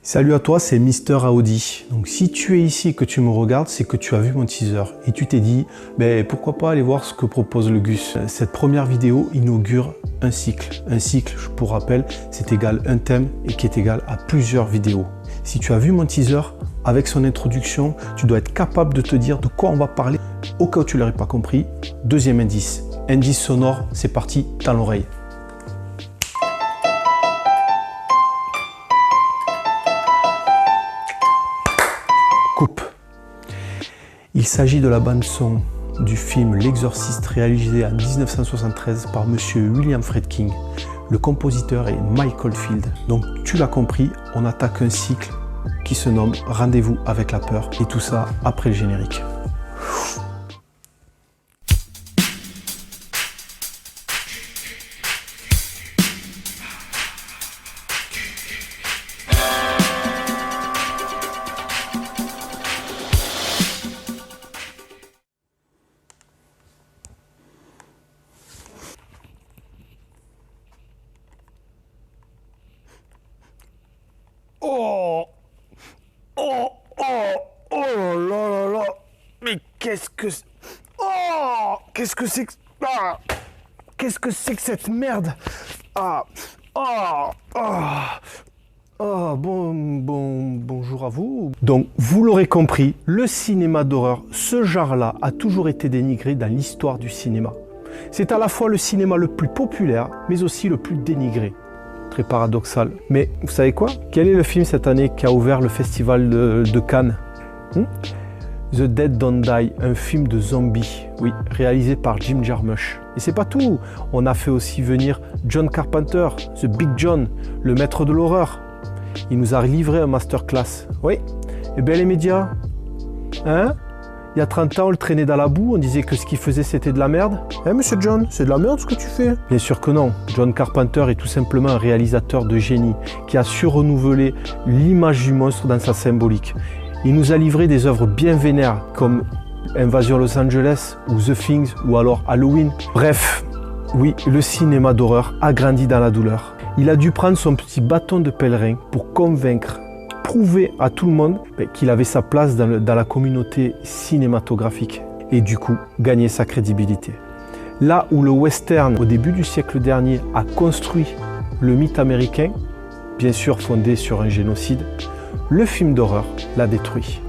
Salut à toi, c'est Mister Audi. Donc si tu es ici et que tu me regardes, c'est que tu as vu mon teaser et tu t'es dit, pourquoi pas aller voir ce que propose le Gus. Cette première vidéo inaugure un cycle. Un cycle, pour rappel, c'est égal un thème et qui est égal à plusieurs vidéos. Si tu as vu mon teaser, avec son introduction, tu dois être capable de te dire de quoi on va parler. Au cas où tu ne l'aurais pas compris, deuxième indice. Indice sonore, c'est parti dans l'oreille. Coupe. Il s'agit de la bande-son du film L'Exorciste réalisé en 1973 par monsieur William Friedkin. Le compositeur est Mike Oldfield. Donc tu l'as compris, on attaque un cycle qui se nomme Rendez-vous avec la peur et tout ça après le générique. Oh là là là, mais qu'est-ce que c'est? Oh, qu'est-ce que c'est que... Ah, qu'est-ce que c'est que cette merde? Bonjour à vous. Donc, vous l'aurez compris, le cinéma d'horreur, ce genre-là, a toujours été dénigré dans l'histoire du cinéma. C'est à la fois le cinéma le plus populaire, mais aussi le plus dénigré. Très paradoxal. Mais vous savez quoi? Quel est le film cette année qui a ouvert le festival de Cannes? The Dead Don't Die, un film de zombies, oui, réalisé par Jim Jarmusch. Et c'est pas tout, on a fait aussi venir John Carpenter, The Big John, le maître de l'horreur. Il nous a livré un masterclass. Oui, et bien les médias, hein? Il y a 30 ans, on le traînait dans la boue, on disait que ce qu'il faisait c'était de la merde. Hein, monsieur John, c'est de la merde ce que tu fais? Bien sûr que non. John Carpenter est tout simplement un réalisateur de génie qui a su renouveler l'image du monstre dans sa symbolique. Il nous a livré des œuvres bien vénères comme Invasion Los Angeles ou The Thing ou alors Halloween. Bref, oui, le cinéma d'horreur a grandi dans la douleur. Il a dû prendre son petit bâton de pèlerin pour convaincre, prouver à tout le monde qu'il avait sa place dans la communauté cinématographique et du coup gagner sa crédibilité. Là où le western au début du siècle dernier a construit le mythe américain, bien sûr fondé sur un génocide, le film d'horreur l'a détruit.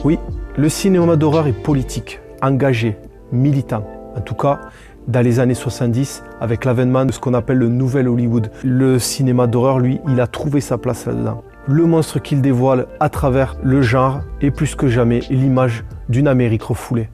Oui, le cinéma d'horreur est politique, engagé, militant. En tout cas, dans les années 70, avec l'avènement de ce qu'on appelle le nouvel Hollywood, le cinéma d'horreur, lui, il a trouvé sa place là-dedans. Le monstre qu'il dévoile à travers le genre est plus que jamais l'image d'une Amérique refoulée.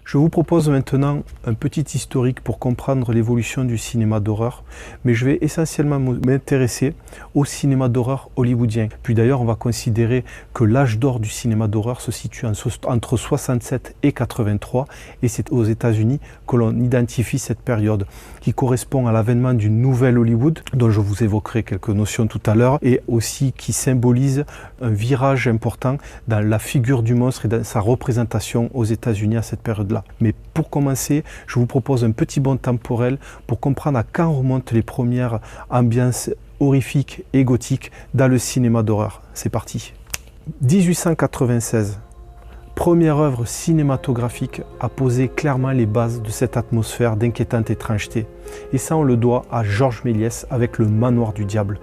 Je vous propose maintenant un petit historique pour comprendre l'évolution du cinéma d'horreur, mais je vais essentiellement m'intéresser au cinéma d'horreur hollywoodien. Puis d'ailleurs, on va considérer que l'âge d'or du cinéma d'horreur se situe entre 67 et 83, et c'est aux États-Unis que l'on identifie cette période, qui correspond à l'avènement du nouvel Hollywood, dont je vous évoquerai quelques notions tout à l'heure, et aussi qui symbolise un virage important dans la figure du monstre et dans sa représentation aux États-Unis à cette période-là. Mais pour commencer, je vous propose un petit bond temporel pour comprendre à quand remontent les premières ambiances horrifiques et gothiques dans le cinéma d'horreur. C'est parti. 1896, première œuvre cinématographique à poser clairement les bases de cette atmosphère d'inquiétante étrangeté. Et ça, on le doit à Georges Méliès avec Le Manoir du Diable.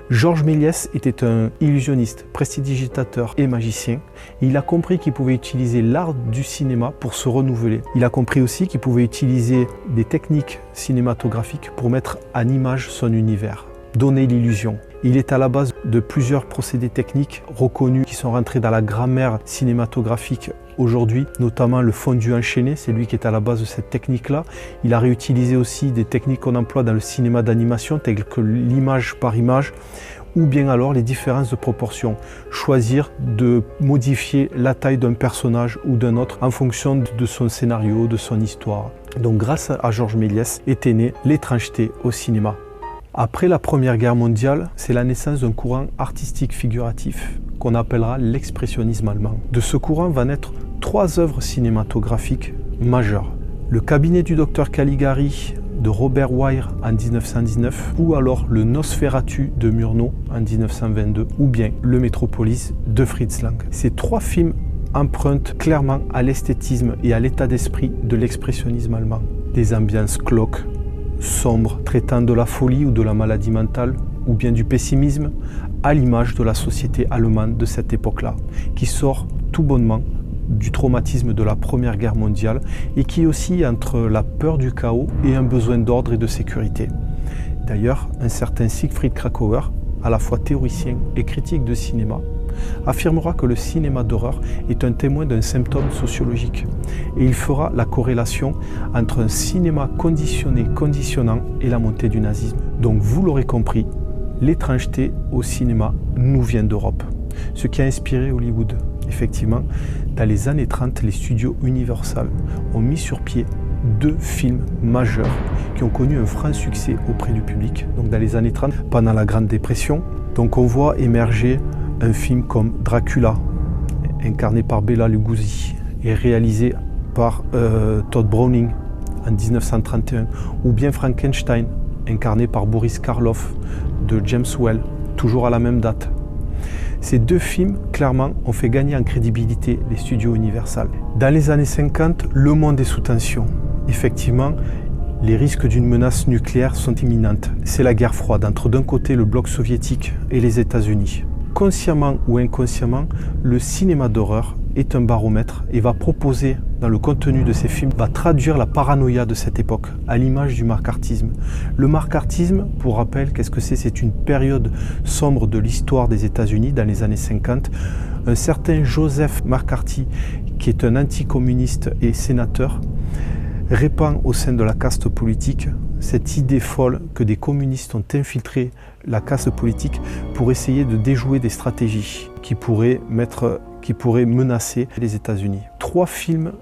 Georges Méliès était un illusionniste, prestidigitateur et magicien. Il a compris qu'il pouvait utiliser l'art du cinéma pour se renouveler. Il a compris aussi qu'il pouvait utiliser des techniques cinématographiques pour mettre en image son univers, donner l'illusion. Il est à la base de plusieurs procédés techniques reconnus qui sont rentrés dans la grammaire cinématographique aujourd'hui, notamment le fondu enchaîné, c'est lui qui est à la base de cette technique-là. Il a réutilisé aussi des techniques qu'on emploie dans le cinéma d'animation, telles que l'image par image, ou bien alors les différences de proportion. Choisir de modifier la taille d'un personnage ou d'un autre en fonction de son scénario, de son histoire. Donc grâce à Georges Méliès était née l'étrangeté au cinéma. Après la Première Guerre mondiale, c'est la naissance d'un courant artistique figuratif qu'on appellera l'expressionnisme allemand. De ce courant va naître 3 œuvres cinématographiques majeures. Le cabinet du docteur Caligari de Robert Wise en 1919, ou alors le Nosferatu de Murnau en 1922, ou bien le Metropolis de Fritz Lang. Ces trois films empruntent clairement à l'esthétisme et à l'état d'esprit de l'expressionnisme allemand. Des ambiances glauques, sombres, traitant de la folie ou de la maladie mentale, ou bien du pessimisme, à l'image de la société allemande de cette époque-là, qui sort tout bonnement du traumatisme de la Première Guerre mondiale et qui oscille entre la peur du chaos et un besoin d'ordre et de sécurité. D'ailleurs, un certain Siegfried Kracauer, à la fois théoricien et critique de cinéma, affirmera que le cinéma d'horreur est un témoin d'un symptôme sociologique et il fera la corrélation entre un cinéma conditionné, conditionnant et la montée du nazisme. Donc vous l'aurez compris, l'étrangeté au cinéma nous vient d'Europe, ce qui a inspiré Hollywood. Effectivement, dans les années 30, les studios Universal ont mis sur pied deux films majeurs qui ont connu un franc succès auprès du public. Donc dans les années 30, pendant la Grande Dépression, donc on voit émerger un film comme Dracula, incarné par Bela Lugosi et réalisé par Todd Browning en 1931, ou bien Frankenstein, incarné par Boris Karloff de James Whale, toujours à la même date. Ces deux films, clairement, ont fait gagner en crédibilité les studios Universal. Dans les années 50, le monde est sous tension. Effectivement, les risques d'une menace nucléaire sont imminents. C'est la guerre froide entre d'un côté le bloc soviétique et les États-Unis. Consciemment ou inconsciemment, le cinéma d'horreur est un baromètre et va proposer, dans le contenu de ces films, va traduire la paranoïa de cette époque, à l'image du macartisme. Le macartisme, pour rappel, qu'est-ce que c'est? C'est une période sombre de l'histoire des États-Unis dans les années 50. Un certain Joseph McCarthy, qui est un anticommuniste et sénateur, répand au sein de la caste politique cette idée folle que des communistes ont infiltré la caste politique pour essayer de déjouer des stratégies qui pourraient menacer les États-Unis. Trois films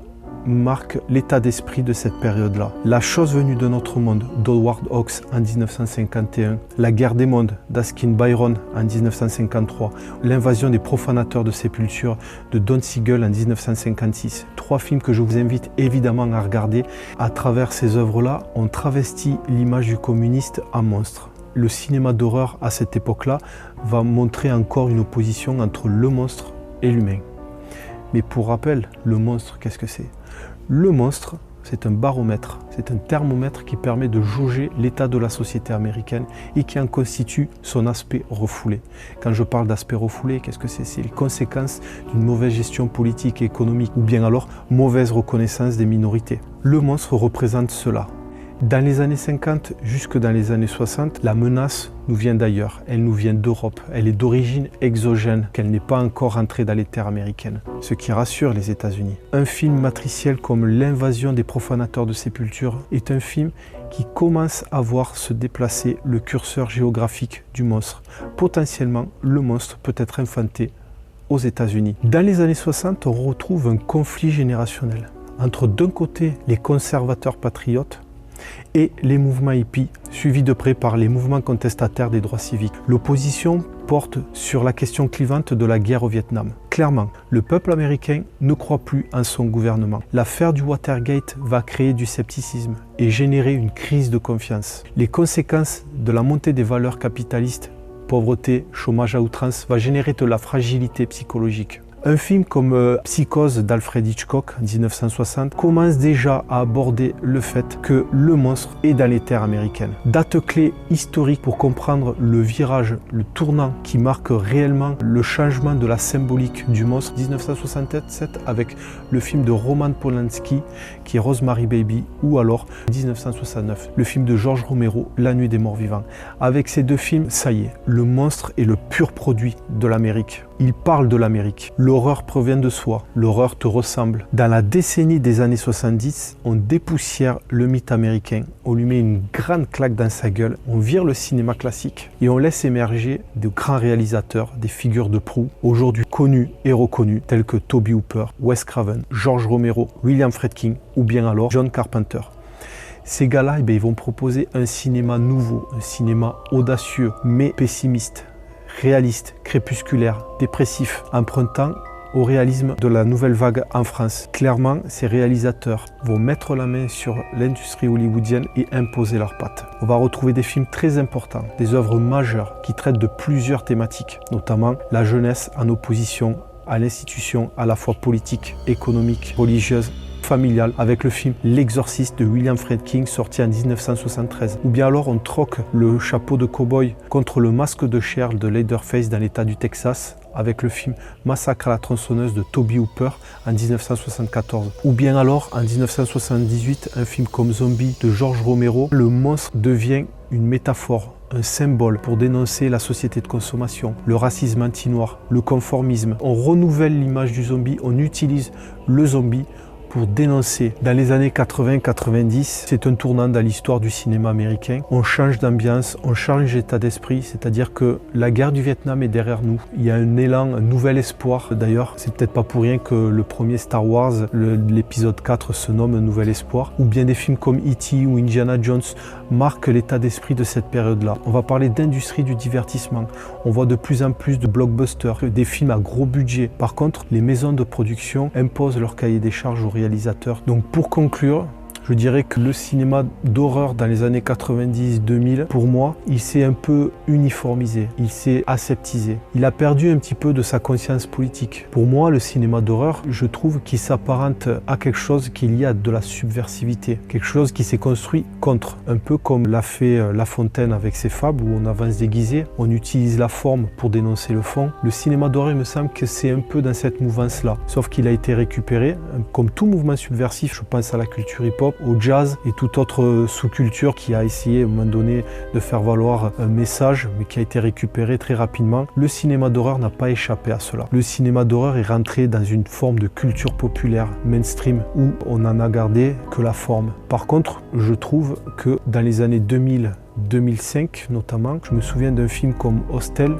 marquent l'état d'esprit de cette période-là. La chose venue de notre monde d'Howard Hawks en 1951, La guerre des mondes d'Askin Byron en 1953, L'invasion des profanateurs de sépultures de Don Siegel en 1956. Trois films que je vous invite évidemment à regarder. À travers ces œuvres-là, on travestit l'image du communiste en monstre. Le cinéma d'horreur à cette époque-là va montrer encore une opposition entre le monstre et l'humain. Mais pour rappel, le monstre, qu'est-ce que c'est? Le monstre, c'est un baromètre, c'est un thermomètre qui permet de jauger l'état de la société américaine et qui en constitue son aspect refoulé. Quand je parle d'aspect refoulé, qu'est-ce que c'est? C'est les conséquences d'une mauvaise gestion politique et économique ou bien alors mauvaise reconnaissance des minorités. Le monstre représente cela. Dans les années 50 jusque dans les années 60, la menace nous vient d'ailleurs, elle nous vient d'Europe, elle est d'origine exogène, qu'elle n'est pas encore entrée dans les terres américaines, ce qui rassure les États-Unis. Un film matriciel comme L'invasion des profanateurs de sépultures est un film qui commence à voir se déplacer le curseur géographique du monstre. Potentiellement, le monstre peut être infanté aux États-Unis. Dans les années 60, on retrouve un conflit générationnel entre d'un côté les conservateurs patriotes et les mouvements hippies, suivis de près par les mouvements contestataires des droits civiques. L'opposition porte sur la question clivante de la guerre au Vietnam. Clairement, le peuple américain ne croit plus en son gouvernement. L'affaire du Watergate va créer du scepticisme et générer une crise de confiance. Les conséquences de la montée des valeurs capitalistes, pauvreté, chômage à outrance, va générer de la fragilité psychologique. Un film comme Psychose d'Alfred Hitchcock en 1960 commence déjà à aborder le fait que le monstre est dans les terres américaines. Date clé historique pour comprendre le virage, le tournant qui marque réellement le changement de la symbolique du monstre. 1967 avec le film de Roman Polanski qui est Rosemary Baby, ou alors 1969 le film de George Romero, La nuit des morts vivants. Avec ces deux films, ça y est, le monstre est le pur produit de l'Amérique. Il parle de l'Amérique. L'horreur provient de soi. L'horreur te ressemble. Dans la décennie des années 70, on dépoussière le mythe américain. On lui met une grande claque dans sa gueule. On vire le cinéma classique et on laisse émerger de grands réalisateurs, des figures de proue, aujourd'hui connues et reconnues, tels que Tobe Hooper, Wes Craven, George Romero, William Friedkin ou bien alors John Carpenter. Ces gars-là, ils vont proposer un cinéma nouveau, un cinéma audacieux mais pessimiste, réaliste, crépusculaire, dépressif, empruntant au réalisme de la nouvelle vague en France. Clairement, ces réalisateurs vont mettre la main sur l'industrie hollywoodienne et imposer leurs pattes. On va retrouver des films très importants, des œuvres majeures qui traitent de plusieurs thématiques, notamment la jeunesse en opposition à l'institution à la fois politique, économique, religieuse, familiale, avec le film L'Exorciste de William Friedkin sorti en 1973. Ou bien alors on troque le chapeau de cow-boy contre le masque de chair de Leatherface dans l'état du Texas avec le film Massacre à la tronçonneuse de Tobe Hooper en 1974. Ou bien alors en 1978, un film comme Zombie de George Romero, le monstre devient une métaphore, un symbole pour dénoncer la société de consommation, le racisme anti-noir, le conformisme. On renouvelle l'image du zombie, on utilise le zombie pour dénoncer. Dans les années 80-90, c'est un tournant dans l'histoire du cinéma américain. On change d'ambiance, on change d'état d'esprit, c'est-à-dire que la guerre du Vietnam est derrière nous. Il y a un élan, un nouvel espoir. D'ailleurs, c'est peut-être pas pour rien que le premier Star Wars, l'épisode 4, se nomme Un Nouvel Espoir. Ou bien des films comme E.T. ou Indiana Jones marquent l'état d'esprit de cette période-là. On va parler d'industrie du divertissement. On voit de plus en plus de blockbusters, des films à gros budget. Par contre, les maisons de production imposent leur cahier des charges aux réalisateurs. Donc pour conclure, je dirais que le cinéma d'horreur dans les années 90-2000, pour moi, il s'est un peu uniformisé, il s'est aseptisé. Il a perdu un petit peu de sa conscience politique. Pour moi, le cinéma d'horreur, je trouve qu'il s'apparente à quelque chose qu'il y a de la subversivité, quelque chose qui s'est construit contre, un peu comme l'a fait La Fontaine avec ses fables où on avance déguisé, on utilise la forme pour dénoncer le fond. Le cinéma d'horreur, il me semble que c'est un peu dans cette mouvance-là, sauf qu'il a été récupéré, comme tout mouvement subversif, je pense à la culture hip-hop, au jazz et toute autre sous-culture qui a essayé à un moment donné de faire valoir un message mais qui a été récupéré très rapidement. Le cinéma d'horreur n'a pas échappé à cela. Le cinéma d'horreur est rentré dans une forme de culture populaire mainstream où on n'en a gardé que la forme. Par contre, je trouve que dans les années 2005 notamment, je me souviens d'un film comme Hostel,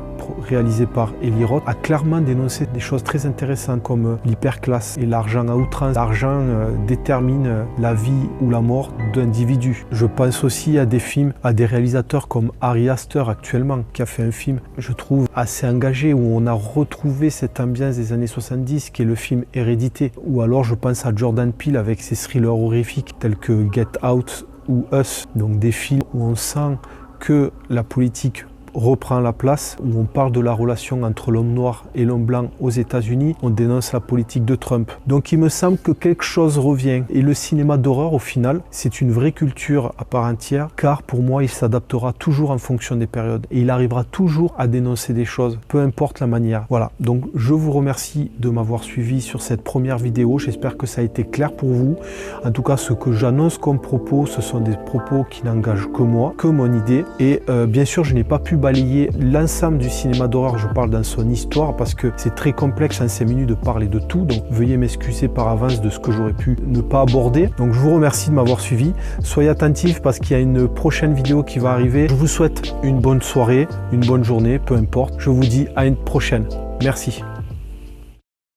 réalisé par Eli Roth, a clairement dénoncé des choses très intéressantes comme l'hyperclasse et l'argent à outrance. L'argent détermine la vie ou la mort d'individus. Je pense aussi à des films, à des réalisateurs comme Ari Aster actuellement, qui a fait un film, je trouve, assez engagé, où on a retrouvé cette ambiance des années 70, qui est le film Hérédité. Ou alors je pense à Jordan Peele avec ses thrillers horrifiques tels que Get Out ou Us, donc des films où on sent que la politique reprend la place, où on parle de la relation entre l'homme noir et l'homme blanc aux États-Unis, on dénonce la politique de Trump. Donc il me semble que quelque chose revient. Et le cinéma d'horreur, au final, c'est une vraie culture à part entière, car pour moi, il s'adaptera toujours en fonction des périodes. Et il arrivera toujours à dénoncer des choses, peu importe la manière. Voilà, donc je vous remercie de m'avoir suivi sur cette première vidéo. J'espère que ça a été clair pour vous. En tout cas, ce que j'annonce comme propos, ce sont des propos qui n'engagent que moi, que mon idée. Et bien sûr, je n'ai pas pu balayer l'ensemble du cinéma d'horreur, je parle dans son histoire parce que c'est très complexe en 5 minutes de parler de tout, donc veuillez m'excuser par avance de ce que j'aurais pu ne pas aborder. Donc je vous remercie de m'avoir suivi, soyez attentifs parce qu'il y a une prochaine vidéo qui va arriver. Je vous souhaite une bonne soirée, une bonne journée, peu importe. Je vous dis à une prochaine. Merci.